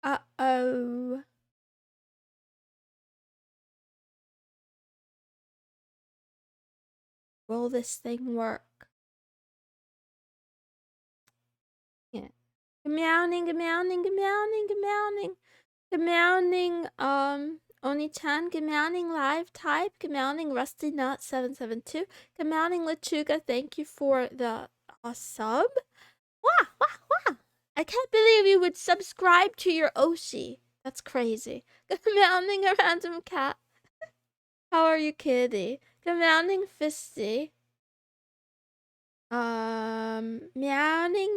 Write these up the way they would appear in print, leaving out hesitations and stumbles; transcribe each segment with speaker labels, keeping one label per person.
Speaker 1: Uh-oh. Will this thing work? Yeah. Meowning, meowning, meowning, meowning. Meowning, Oni-chan, meowning live type, meowning Rusty Nut 772, meowning Lechuga, thank you for the sub. Wah, wah, wah. I can't believe you would subscribe to your Oshi. That's crazy. Meowning a random cat. How are you, kitty? Meowning Fisty. Meowning,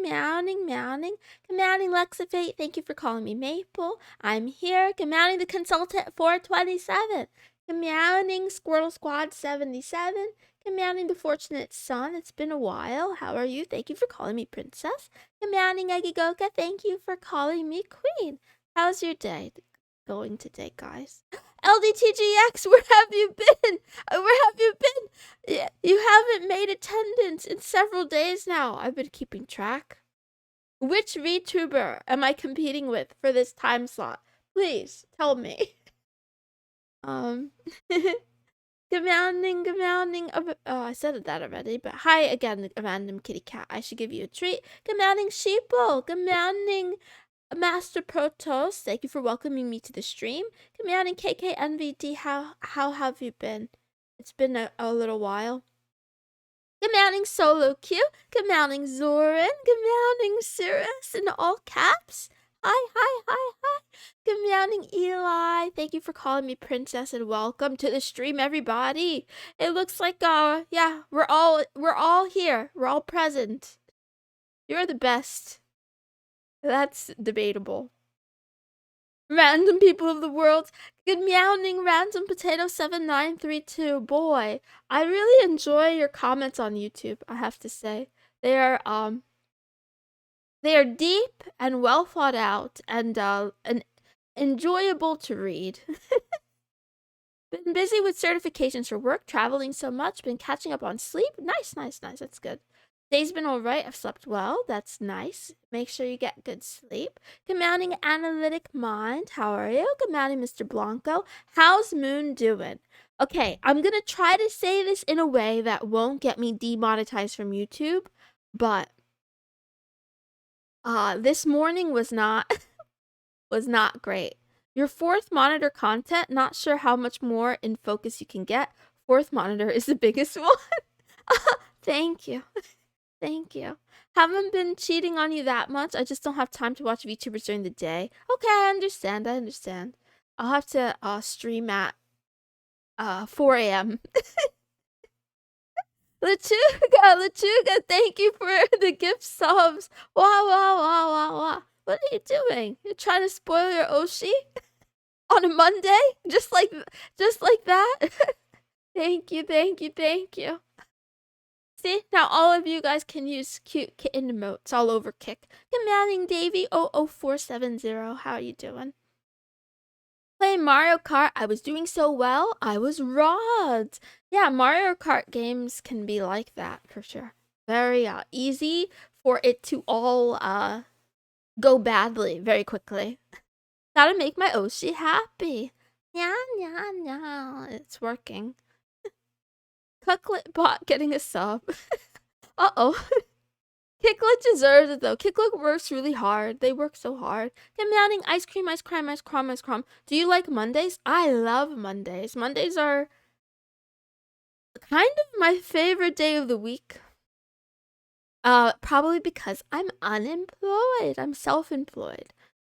Speaker 1: meowning, meowning. Meowning Lexifate, thank you for calling me Maple. I'm here. Meowning the Consultant 427. Meowning Squirtle Squad 77. Meowning the Fortunate Son, it's been a while. How are you? Thank you for calling me Princess. Meowning Egigoka, thank you for calling me Queen. How's your day going today, guys? LDTGX, where have you been? Where have you been? You haven't made attendance in several days now. I've been keeping track. Which VTuber am I competing with for this time slot? Please tell me. Commanding. I said that already, but hi again, random kitty cat. I should give you a treat. Commanding Sheeple. Commanding Master Protos, thank you for welcoming me to the stream. Commanding KKNVD, how have you been? It's been a little while. Commanding Solo Q, commanding Zoran, commanding Cirrus in all caps. Hi. Commanding Eli, thank you for calling me Princess and welcome to the stream, everybody. It looks like yeah, we're all here. We're all present. You're the best. That's debatable. Random people of the world, good meowing random potato 7932. Boy, I really enjoy your comments on YouTube, I have to say. They are deep and well thought out and enjoyable to read. Been busy with certifications for work, traveling so much, been catching up on sleep. Nice. That's good. Day's been alright. I've slept well. That's nice. Make sure you get good sleep. Commanding Analytic Mind. How are you? Commanding Mr. Blanco. How's Moon doing? Okay, I'm gonna try to say this in a way that won't get me demonetized from YouTube, but this morning was not great. Your fourth monitor content, not sure how much more in focus you can get. Fourth monitor is the biggest one. Thank you. Thank you. Haven't been cheating on you that much. I just don't have time to watch VTubers during the day. Okay, I understand. I'll have to stream at 4 a.m. Lechuga, thank you for the gift subs. Wow. What are you doing? You're trying to spoil your Oshi on a Monday? Just like that? Thank you. See, now all of you guys can use cute kitten emotes all over Kick. Commanding Davey 00470. How you doing? Playing Mario Kart. I was doing so well. I was robbed. Yeah, Mario Kart games can be like that for sure. Very easy for it to all go badly very quickly. Gotta make my Oshi happy. Yeah. It's working. Cucklet bot getting a sub. Uh-oh. Kicklet deserves it though. Kicklet works really hard. They work so hard. Commanding ice cream. Do you like Mondays? I love Mondays. Mondays are kind of my favorite day of the week. Probably because I'm unemployed. I'm self-employed.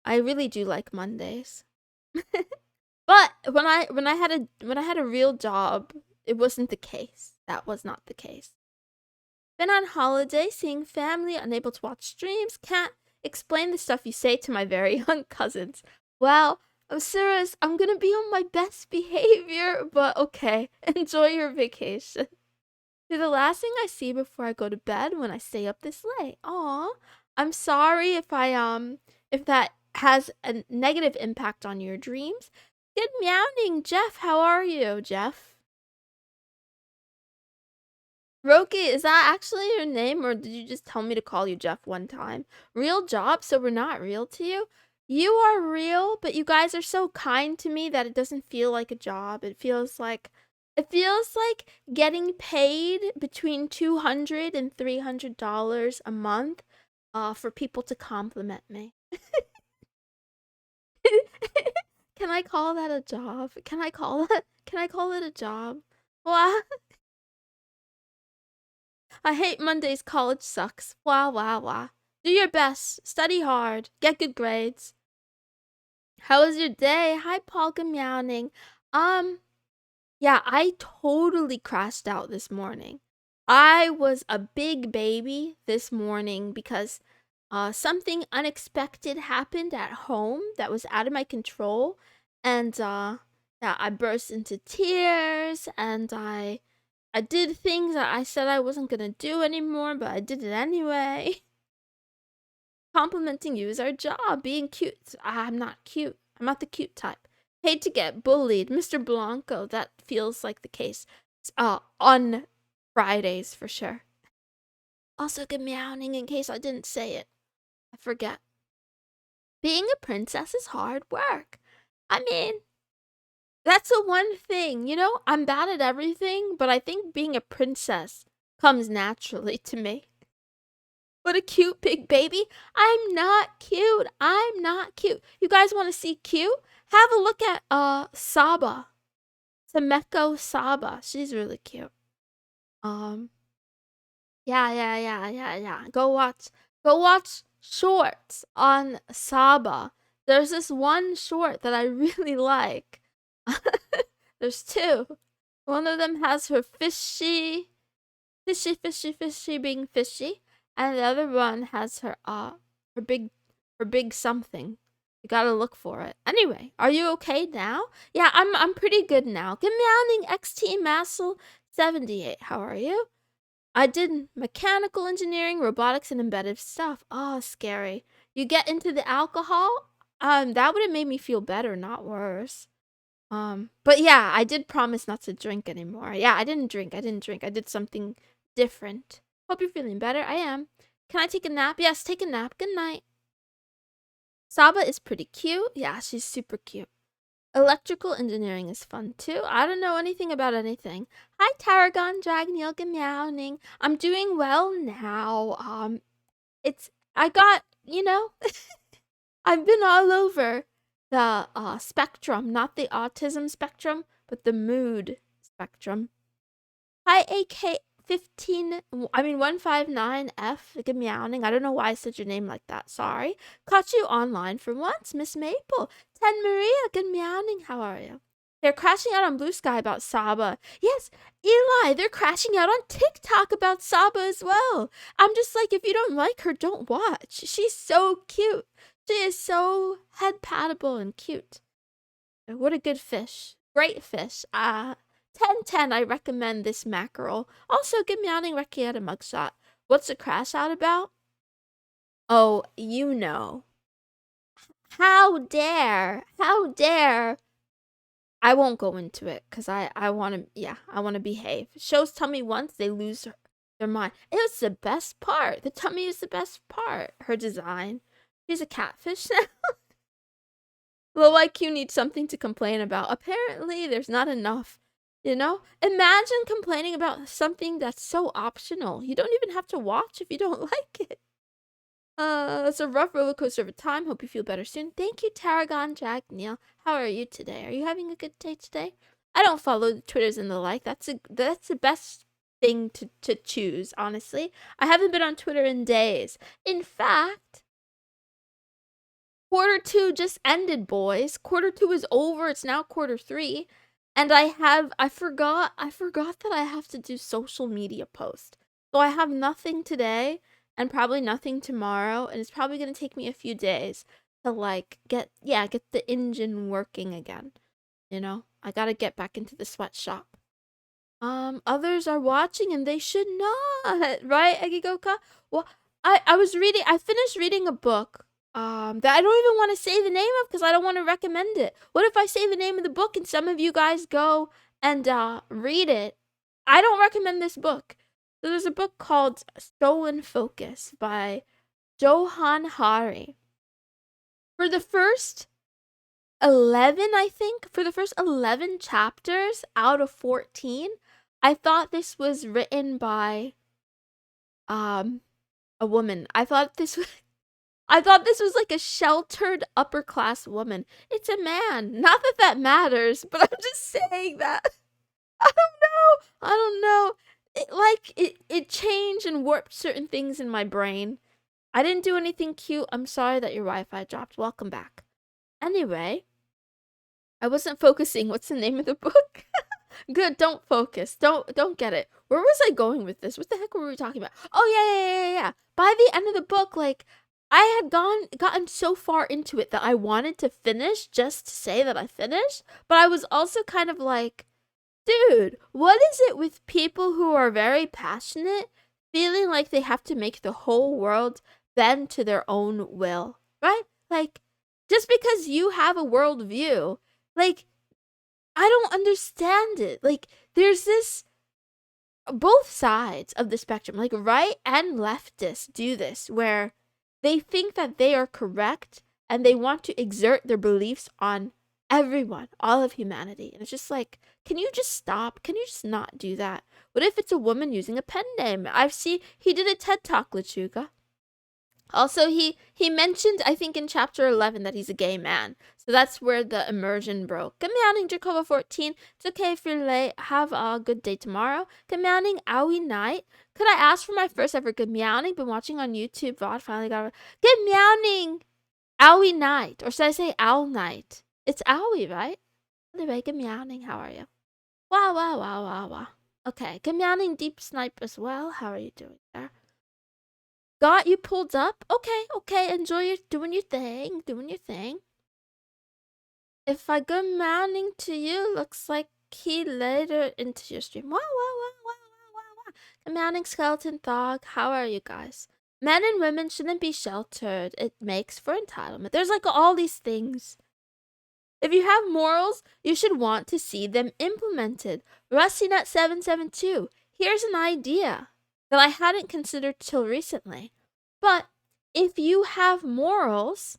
Speaker 1: I really do like Mondays. But when I had a real job, it wasn't the case. That was not the case. Been on holiday, seeing family, unable to watch streams, can't explain the stuff you say to my very young cousins. Well, I'm serious, I'm gonna be on my best behavior, but okay, enjoy your vacation. You're the last thing I see before I go to bed when I stay up this late. Aw, I'm sorry if that has a negative impact on your dreams. Good meowing, Jeff. How are you, Jeff? Roki, is that actually your name, or did you just tell me to call you Jeff one time? Real job, so we're not real to you? You are real, but you guys are so kind to me that it doesn't feel like a job. It feels like getting paid between $200 and $300 a month for people to compliment me. Can I call that a job? Can I call it a job? What? I hate Mondays. College sucks. Wah wah wah. Do your best. Study hard. Get good grades. How was your day? Hi, Polka Meowning. Yeah, I totally crashed out this morning. I was a big baby this morning because something unexpected happened at home that was out of my control. And yeah, I burst into tears and I did things that I said I wasn't gonna do anymore, but I did it anyway. Complimenting you is our job. Being cute. I'm not cute. I'm not the cute type. Hate to get bullied. Mr. Blanco, that feels like the case. On Fridays for sure. Also, good meowing in case I didn't say it. I forget. Being a princess is hard work. I mean, that's the one thing, I'm bad at everything, but I think being a princess comes naturally to me. What a cute big baby. I'm not cute. I'm not cute. You guys want to see cute? Have a look at Saba. Sameko Saba. She's really cute. Yeah. Go watch shorts on Saba. There's this one short that I really like. There's two. One of them has her fishy being fishy, and the other one has her big something. You gotta look for it. Anyway, are you okay now? Yeah, I'm pretty good now. Good morning, XT Massel 78. How are you? I did mechanical engineering, robotics, and embedded stuff. Oh, scary. You get into the alcohol? That would have made me feel better, not worse. But yeah, I did promise not to drink anymore. Yeah, I didn't drink. I did something different. Hope you're feeling better. I am. Can I take a nap? Yes, take a nap. Good night. Saba is pretty cute. Yeah, she's super cute. Electrical engineering is fun too. I don't know anything about anything. Hi, Tarragon, Dragneel, Meowning. I'm doing well now. I got, I've been all over the spectrum, not the autism spectrum, but the mood spectrum. Hi, AK 159F. Good meowing. I don't know why I said your name like that. Sorry. Caught you online for once, Miss Maple. 10 Maria. Good meowing. How are you? They're crashing out on Blue Sky about Saba. Yes, Eli, they're crashing out on TikTok about Saba as well. I'm just like, if you don't like her, don't watch. She's so cute. She is so head pattable and cute. What a good fish. Great fish. 10/10, I recommend this mackerel. Also, good meowing Rekieta mugshot. What's the crash out about? Oh, you know. How dare? I won't go into it because I want to behave. Shows tummy once, they lose their mind. It was the best part. The tummy is the best part. Her design. She's a catfish now. Low IQ needs something to complain about. Apparently, there's not enough. Imagine complaining about something that's so optional. You don't even have to watch if you don't like it. It's a rough roller coaster of time. Hope you feel better soon. Thank you, Tarragon Jack Neil. How are you today? Are you having a good day today? I don't follow the Twitters and the like. That's the best thing to choose, honestly. I haven't been on Twitter in days. In fact, Q2 just ended, boys. Q2 is over. It's now Q3. And I forgot that I have to do social media posts. So I have nothing today and probably nothing tomorrow, and it's probably going to take me a few days to get the engine working again. I got to get back into the sweatshop. Others are watching and they should not, right, Egigoka? Well, I finished reading a book that I don't even want to say the name of because I don't want to recommend it. What if I say the name of the book and some of you guys go and read it? I don't recommend this book. So there's a book called Stolen Focus by Johan Hari. For the first 11, I think, for the first 11 chapters out of 14, I thought this was written by a woman. I thought this was like a sheltered upper class woman. It's a man. Not that that matters, but I'm just saying that. I don't know. It changed and warped certain things in my brain. I didn't do anything cute. I'm sorry that your Wi-Fi dropped. Welcome back. Anyway, I wasn't focusing. What's the name of the book? Good, don't focus. Don't get it. Where was I going with this? What the heck were we talking about? Oh yeah. By the end of the book, like, I had gotten so far into it that I wanted to finish just to say that I finished, but I was also kind of like, dude, what is it with people who are very passionate feeling like they have to make the whole world bend to their own will, right? Like, just because you have a worldview, like, I don't understand it. Like, there's this, both sides of the spectrum, like right and leftists do this, where they think that they are correct and they want to exert their beliefs on everyone, all of humanity. And it's just like, can you just stop? Can you just not do that? What if it's a woman using a pen name? I've seen, he did a TED Talk, Lechuga. Also, he mentioned, I think in chapter 11, that he's a gay man. So that's where the immersion broke. Good morning, Jacoba 14. It's okay if you're late. Have a good day tomorrow. Good morning, Owie Night. Could I ask for my first ever good meowning? Been watching on YouTube. VOD finally got it. Good meowning, Owie Night. Or should I say Owl Night? It's Owie, right? Anyway, good meowning. How are you? Wow. Okay, good meowning, Deep Snipe as well. How are you doing there? Got you pulled up? Okay. Enjoy your doing your thing. If I go mounting to you, looks like he later into your stream. Wow. The mounting skeleton thog. How are you guys? Men and women shouldn't be sheltered. It makes for entitlement. There's like all these things. If you have morals, you should want to see them implemented. RustyNut772. Here's an idea that I hadn't considered till recently. But if you have morals,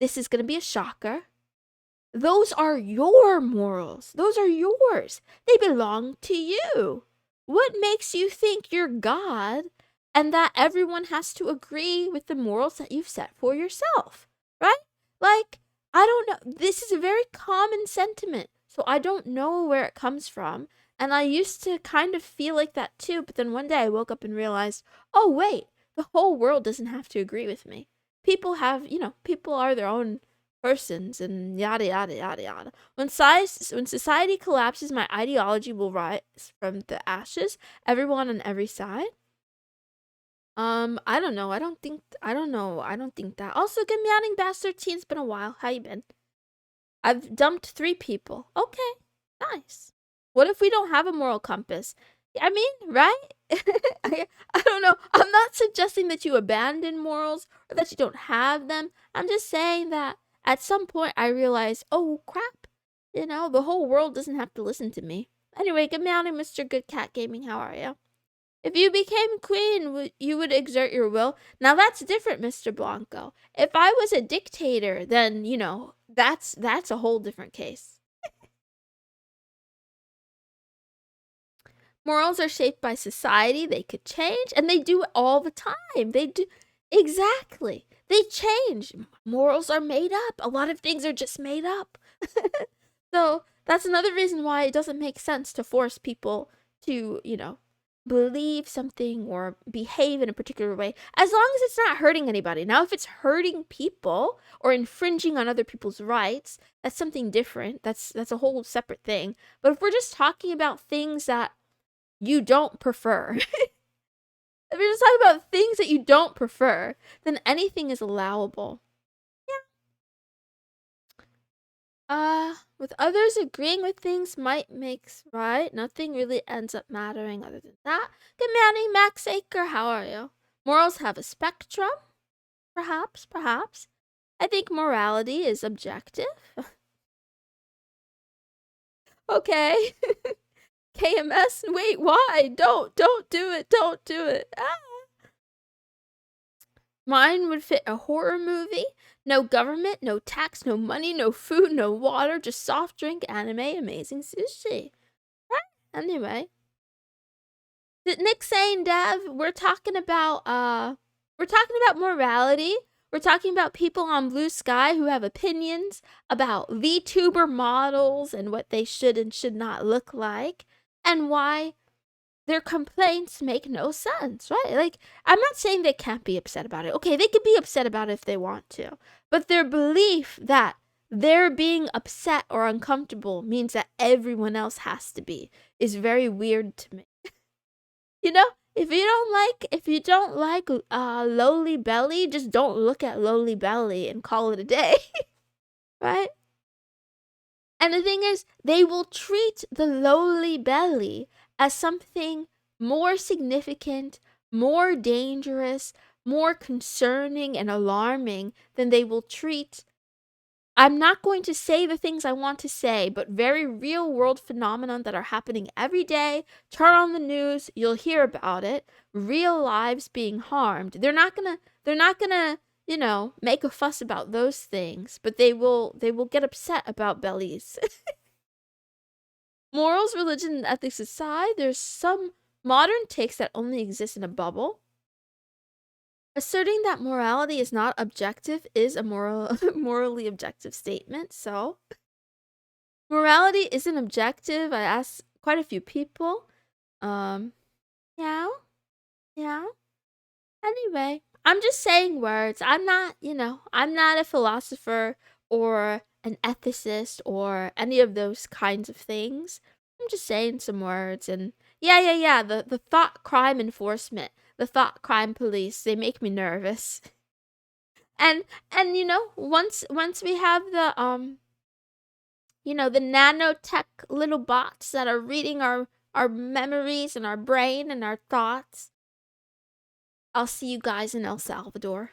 Speaker 1: this is going to be a shocker. Those are your morals. Those are yours. They belong to you. What makes you think you're God and that everyone has to agree with the morals that you've set for yourself? Right? Like, I don't know. This is a very common sentiment. So I don't know where it comes from. And I used to kind of feel like that too, but then one day I woke up and realized, oh wait, the whole world doesn't have to agree with me. People have, people are their own persons and yada yada yada yada. When society collapses, my ideology will rise from the ashes. Everyone on every side. I don't know. I don't think that. Also, good meowing bastard teen. It's been a while. How you been? I've dumped 3 people. Okay, nice. What if we don't have a moral compass? I mean, right? I don't know. I'm not suggesting that you abandon morals or that you don't have them. I'm just saying that at some point I realized, oh crap, the whole world doesn't have to listen to me. Anyway, good morning, Mr. Good Cat Gaming. How are you? If you became queen, you would exert your will. Now that's different, Mr. Blanco. If I was a dictator, then, that's a whole different case. Morals are shaped by society. They could change, and they do it all the time. They do. Exactly. They change. Morals are made up. A lot of things are just made up. So that's another reason why it doesn't make sense to force people to, believe something or behave in a particular way, as long as it's not hurting anybody. Now, if it's hurting people or infringing on other people's rights, that's something different. That's a whole separate thing. But if we're just talking about things that you don't prefer, if you're just talking about things that you don't prefer, then anything is allowable. Yeah. With others agreeing with things might makes right. Nothing really ends up mattering other than that. Good morning, Max Aker. How are you? Morals have a spectrum. Perhaps. I think morality is objective. Okay. KMS, wait, why? Don't do it. Ah. Mine would fit a horror movie. No government, no tax, no money, no food, no water, just soft drink, anime, amazing sushi. Right? Anyway. Nick saying, Dev, we're talking about morality. We're talking about people on Blue Sky who have opinions about VTuber models and what they should and should not look like, and why their complaints make no sense, right? Like, I'm not saying they can't be upset about it. Okay, they could be upset about it if they want to. But their belief that they're being upset or uncomfortable means that everyone else has to be is very weird to me. You know, if you don't like lowly belly, just don't look at lowly belly and call it a day. Right? And the thing is, they will treat the lowly belly as something more significant, more dangerous, more concerning and alarming than they will treat, I'm not going to say the things I want to say, but very real world phenomenon that are happening every day. Turn on the news, you'll hear about it. Real lives being harmed. They're not gonna, you know, make a fuss about those things, but they will get upset about bellies. Morals, religion, and ethics aside, there's some modern takes that only exist in a bubble. Asserting that morality is not objective is a morally objective statement. So, morality isn't objective. I asked quite a few people. Yeah. Anyway, I'm just saying words. I'm not, I'm not a philosopher or an ethicist or any of those kinds of things. I'm just saying some words. And yeah. The thought crime enforcement, the thought crime police, they make me nervous. And once we have the the nanotech little bots that are reading our memories and our brain and our thoughts, I'll see you guys in El Salvador.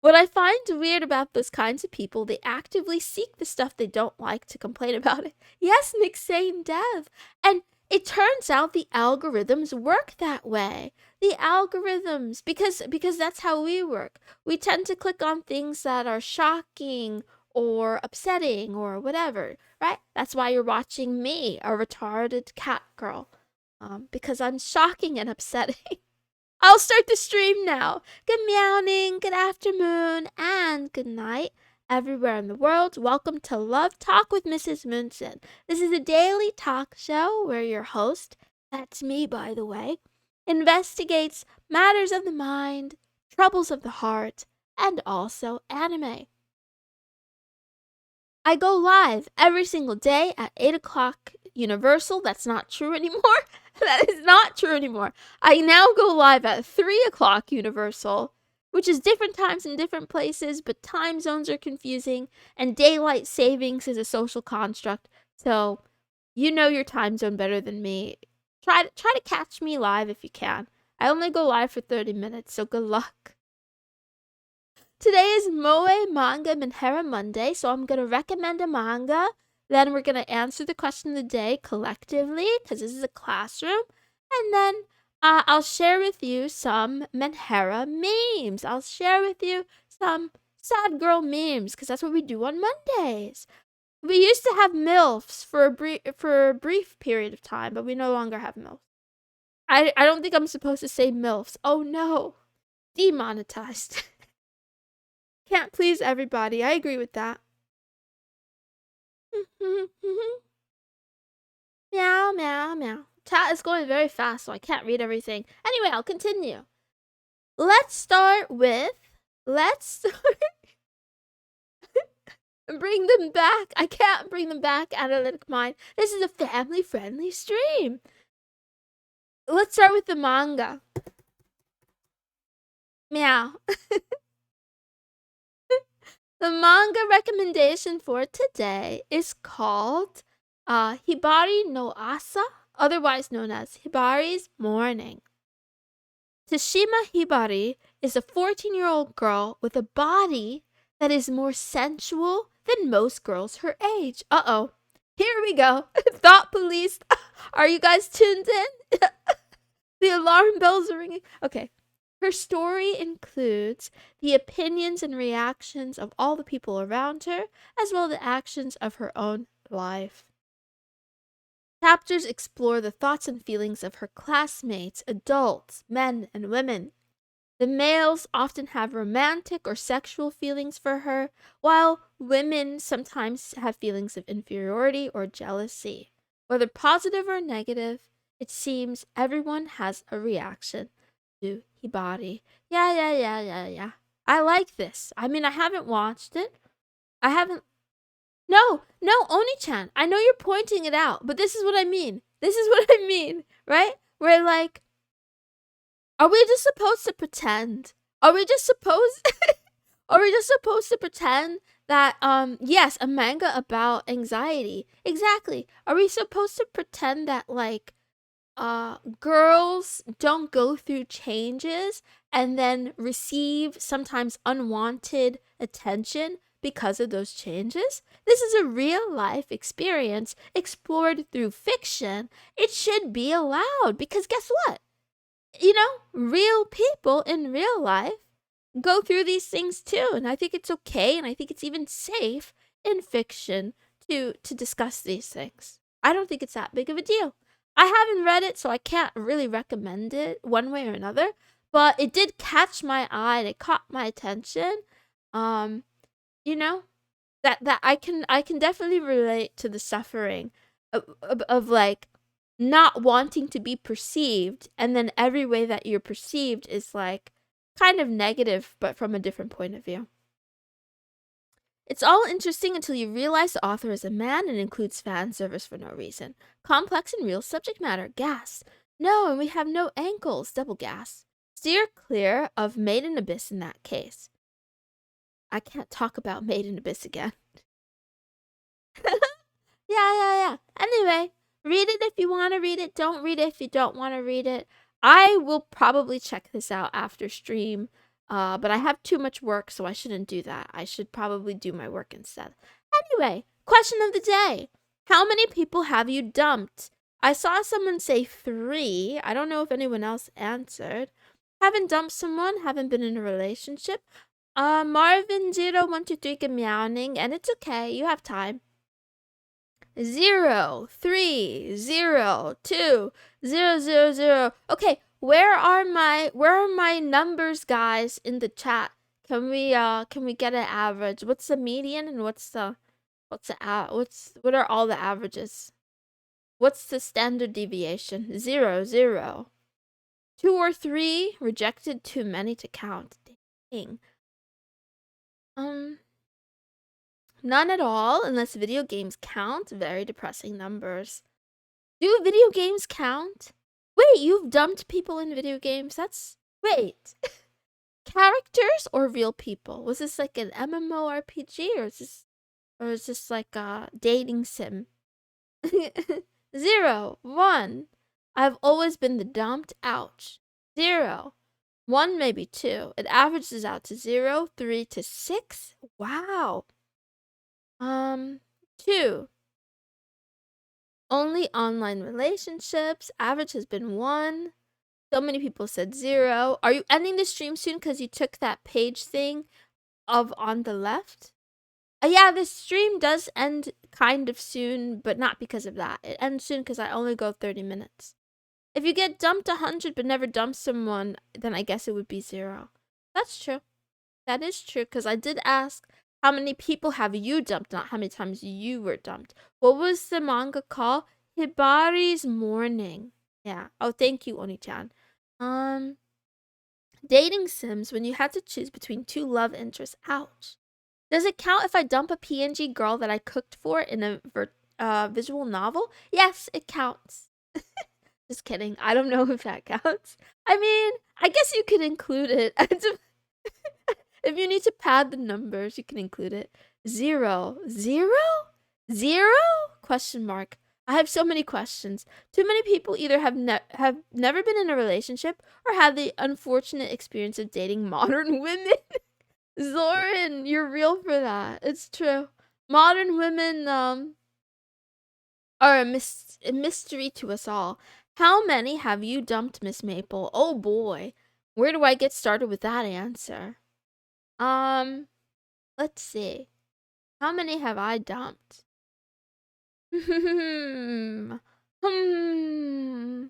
Speaker 1: What I find weird about those kinds of people, they actively seek the stuff they don't like to complain about it. Yes, Nick saying Dev. And it turns out the algorithms work that way. The algorithms, because that's how we work. We tend to click on things that are shocking or upsetting or whatever, right? That's why you're watching me, a retarded cat girl, because I'm shocking and upsetting. I'll start the stream now. Good meowning, good afternoon, and good night everywhere in the world. Welcome to Love Talk with Mrs. Moonson. This is a daily talk show where your host, that's me by the way, investigates matters of the mind, troubles of the heart, and also anime. I go live every single day at 8 o'clock Universal. That's not true anymore. That is not true anymore. I now go live at 3 o'clock Universal, which is different times in different places, but time zones are confusing, and daylight savings is a social construct. So, you know your time zone better than me. Try to catch me live if you can. I only go live for 30 minutes, so good luck. Today is Moe Manga Menhera Monday, so I'm going to recommend a manga. Then we're going to answer the question of the day collectively, because this is a classroom. And then I'll share with you some Menhera memes. I'll share with you some sad girl memes, because that's what we do on Mondays. We used to have MILFs for a brief period of time, but we no longer have MILFs. I don't think I'm supposed to say MILFs. Oh no. Demonetized. Can't please everybody. I agree with that. Meow, meow, meow. Chat is going very fast, so I can't read everything. Anyway, I'll continue. Let's start. Bring them back. I can't bring them back, Analytic Mind. This is a family-friendly stream. Let's start with the manga. Meow. The manga recommendation for today is called Hibari no Asa, otherwise known as Hibari's Morning. Tashima Hibari is a 14-year-old girl with a body that is more sensual than most girls her age. Uh-oh. Here we go. Thought police. Are you guys tuned in? The alarm bells are ringing. Okay. Her story includes the opinions and reactions of all the people around her, as well as the actions of her own life. Chapters explore the thoughts and feelings of her classmates, adults, men, and women. The males often have romantic or sexual feelings for her, while women sometimes have feelings of inferiority or jealousy. Whether positive or negative, it seems everyone has a reaction to Hibari. Yeah. I like this. I mean, I haven't watched it. I haven't. No, Oni-chan. I know you're pointing it out, but this is what I mean. Right? Where, like, are we just supposed to pretend? Are we just supposed to pretend that yes, a manga about anxiety. Exactly. Are we supposed to pretend that, like, girls don't go through changes and then receive sometimes unwanted attention because of those changes? This is a real life experience explored through fiction. It should be allowed because guess what? Real people in real life go through these things too, and I think it's okay, and I think it's even safe in fiction to discuss these things. I don't think it's that big of a deal. I haven't read it, so I can't really recommend it one way or another, but it did catch my eye, and it caught my attention. You know, that I can definitely relate to the suffering of like not wanting to be perceived, and then every way that you're perceived is like kind of negative, but from a different point of view. It's all interesting until you realize the author is a man and includes fan service for no reason. Complex and real subject matter. Gas. No, and we have no ankles. Double gas. Steer clear of Made in Abyss in that case. I can't talk about Made in Abyss again. Yeah. Anyway, read it if you want to read it. Don't read it if you don't want to read it. I will probably check this out after stream, but I have too much work, so I shouldn't do that. I should probably do my work instead. Anyway, question of the day. How many people have you dumped? I saw someone say 3. I don't know if anyone else answered. Haven't dumped someone, haven't been in a relationship. Marvin0123 meowning, and it's okay, you have time. 0, 3, 0, 2, 0, 0, 0. Okay, where are my numbers, guys, in the chat? Can we get an average? What's the median and what are all the averages? What's the standard deviation? 0, 0. 2 or 3 rejected, too many to count. Dang. None at all, unless video games count. Very depressing numbers. Do video games count? Wait, you've dumped people in video games? Wait. Characters or real people? Was this like an MMORPG or is this like a dating sim? 0, 1. I've always been the dumped. Ouch. 0. 1, maybe 2. It averages out to 0, 3 to 6. Wow. 2. Only online relationships. Average has been 1. So many people said 0. Are you ending the stream soon because you took that page thing of on the left? Yeah, the stream does end kind of soon, but not because of that. It ends soon because I only go 30 minutes. If you get dumped 100 but never dump someone, then I guess it would be 0. That's true. That is true, because I did ask how many people have you dumped, not how many times you were dumped. What was the manga called? Hibari's Morning. Yeah. Oh, thank you, Oni-chan. Dating sims when you had to choose between 2 love interests. Ouch. Does it count if I dump a PNG girl that I cooked for in a visual novel? Yes, it counts. Just kidding. I don't know if that counts. I mean, I guess you could include it. If you need to pad the numbers, you can include it. 0. 0? 0? Question mark. I have so many questions. Too many people either have never been in a relationship or had the unfortunate experience of dating modern women. Zoran, you're real for that. It's true. Modern women are a mystery to us all. How many have you dumped, Miss Maple? Oh boy. Where do I get started with that answer? Let's see. How many have I dumped? Hmm. Hmm.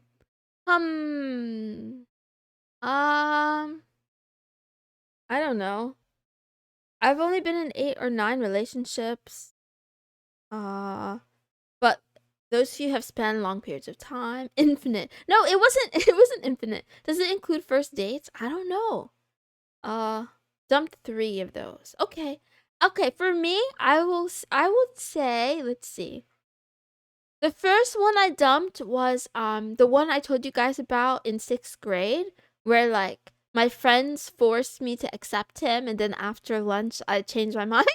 Speaker 1: Hmm. I don't know. I've only been in 8 or 9 relationships. But those few have spanned long periods of time. Infinite. No, it wasn't it wasn't infinite. Does it include first dates? I don't know. Uh dumped 3 of those. Okay. Okay, for me, I would say, let's see. The first one I dumped was the one I told you guys about in 6th grade, where like my friends forced me to accept him, and then after lunch I changed my mind.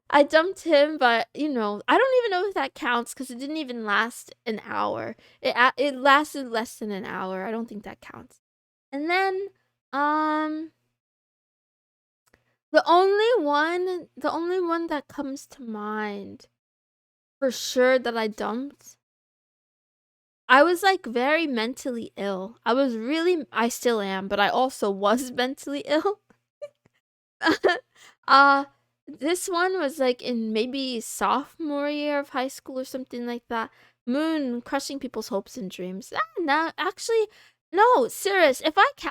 Speaker 1: I dumped him, but you know, I don't even know if that counts because it didn't even last an hour. It lasted less than an hour. I don't think that counts. And then, um, the only one that comes to mind for sure that I dumped. I was like very mentally ill. I still am, but I also was mentally ill. uh this one was like in maybe sophomore year of high school or something like that. Moon crushing people's hopes and dreams. No, actually, no, serious.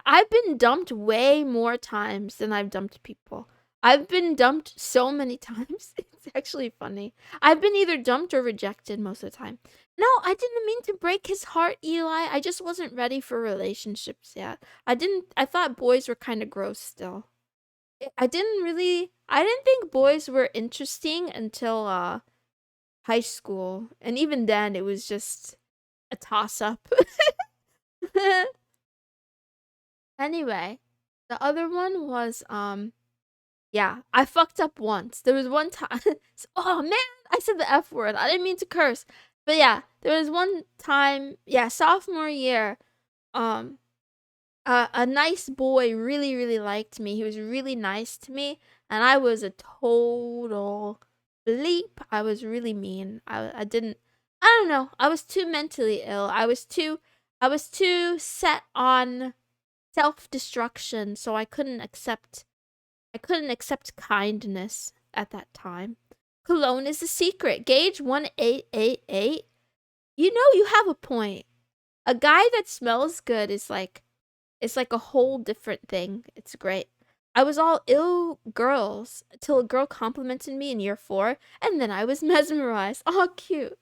Speaker 1: I've been dumped way more times than I've dumped people. I've been dumped so many times. It's actually funny. I've been either dumped or rejected most of the time. No, I didn't mean to break his heart, Eli. I just wasn't ready for relationships yet. I thought boys were kind of gross still. I didn't think boys were interesting until high school. And even then it was just a toss up. Anyway, the other one was yeah, I fucked up once. There was one time oh man, I said the F word. I didn't mean to curse. But yeah, there was one time, yeah, sophomore year, um a nice boy really liked me. He was really nice to me, and I was a total bleep. I was really mean. I didn't. I don't know. I was too mentally ill. I was too set on self destruction, so I couldn't accept kindness at that time. Cologne is a secret. Gauge 1888. You know you have a point. A guy that smells good is like, it's like a whole different thing. It's great. I was all ill girls till a girl complimented me in year 4, and then I was mesmerized. Oh, cute.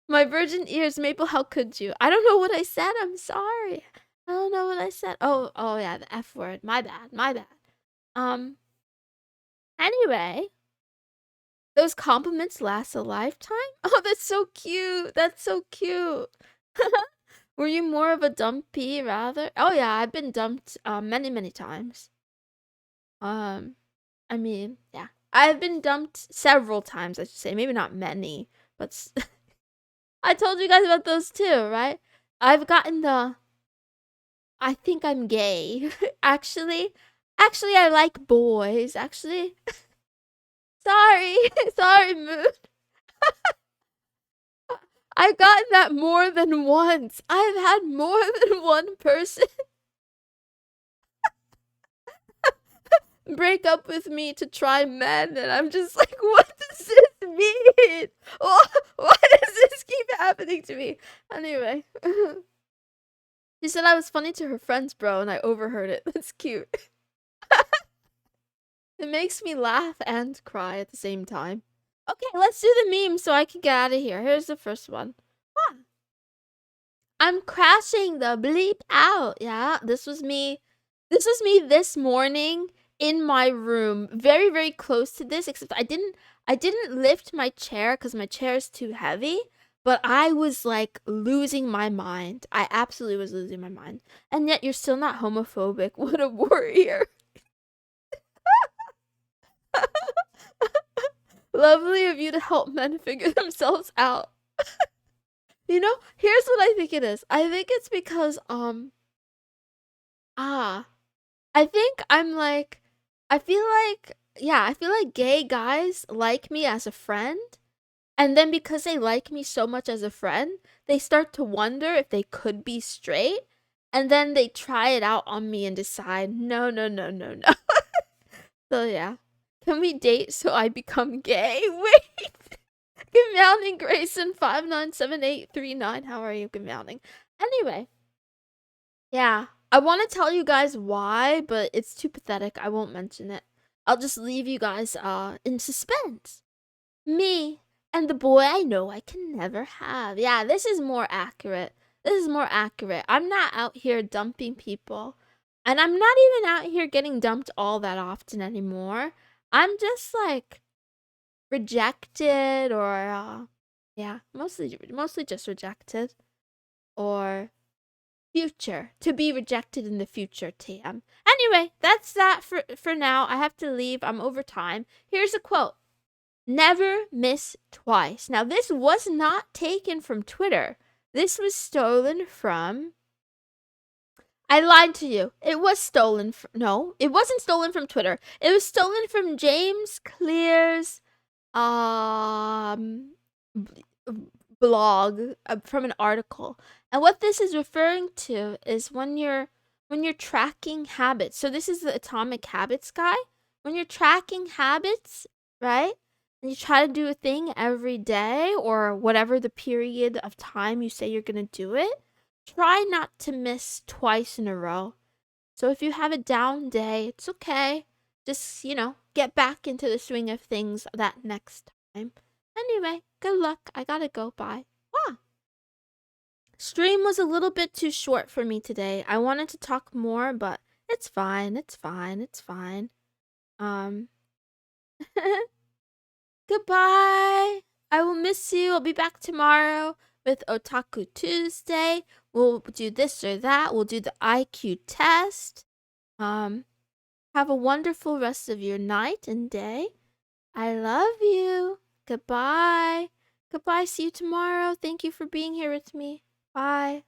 Speaker 1: My virgin ears, Maple, how could you? I don't know what I said. I'm sorry. I don't know what I said. Oh yeah, the F word. My bad. My bad. Um, anyway, those compliments last a lifetime? Oh, that's so cute. That's so cute. Were you more of a dumpy rather? Oh yeah, I've been dumped many times. Um, I mean, yeah. I've been dumped several times, I should say. Maybe not many, but I told you guys about those too, right? I've gotten the I think I'm gay. Actually I like boys. Actually, sorry. Sorry, Moon. I've gotten that more than once. I've had more than one person break up with me to try men, and I'm just like, what does this mean? Why does this keep happening to me? Anyway, she said I was funny to her friends, bro, and I overheard it. That's cute. It makes me laugh and cry at the same time. Okay, let's do the meme so I can get out of here. Here's the first one. Ah, I'm crashing the bleep out. Yeah, this was me. This was me this morning in my room, very close to this. Except I didn't lift my chair because my chair is too heavy. But I was like losing my mind. I absolutely was losing my mind. And yet you're still not homophobic. What a warrior. Lovely of you to help men figure themselves out. You know, here's what I think it is. I think it's because ah I think I'm like, I feel like, yeah, I feel like gay guys like me as a friend. And then because they like me so much as a friend, they start to wonder if they could be straight. and then they try it out on me and decide, no, no, no, no, no. So yeah. Can we date so I become gay? Wait. Good morning, Grayson 597839. How are you? Good morning. Anyway. Yeah. I want to tell you guys why, but it's too pathetic. I won't mention it. I'll just leave you guys in suspense. Me and the boy I know I can never have. Yeah, this is more accurate. This is more accurate. I'm not out here dumping people. And I'm not even out here getting dumped all that often anymore. I'm just like rejected or yeah, mostly just rejected or future to be rejected in the future, TM. Anyway, that's that for now. I have to leave. I'm over time. Here's a quote. Never miss twice. Now, this was not taken from Twitter. This was stolen from... I lied to you. It was stolen from... No, it wasn't stolen from Twitter. It was stolen from James Clear's blog from an article. And what this is referring to is when you're tracking habits. So this is the Atomic Habits guy. When you're tracking habits, right? And you try to do a thing every day or whatever the period of time you say you're going to do it, try not to miss twice in a row. So if you have a down day, it's okay. Just, get back into the swing of things that next time. Anyway, good luck. I gotta go. Bye. Wow. Stream was a little bit too short for me today. I wanted to talk more, but it's fine. It's fine. It's fine. Goodbye. I will miss you. I'll be back tomorrow with Otaku Tuesday. We'll do this or that. We'll do the IQ test. Have a wonderful rest of your night and day. I love you. Goodbye. Goodbye. See you tomorrow. Thank you for being here with me. Bye.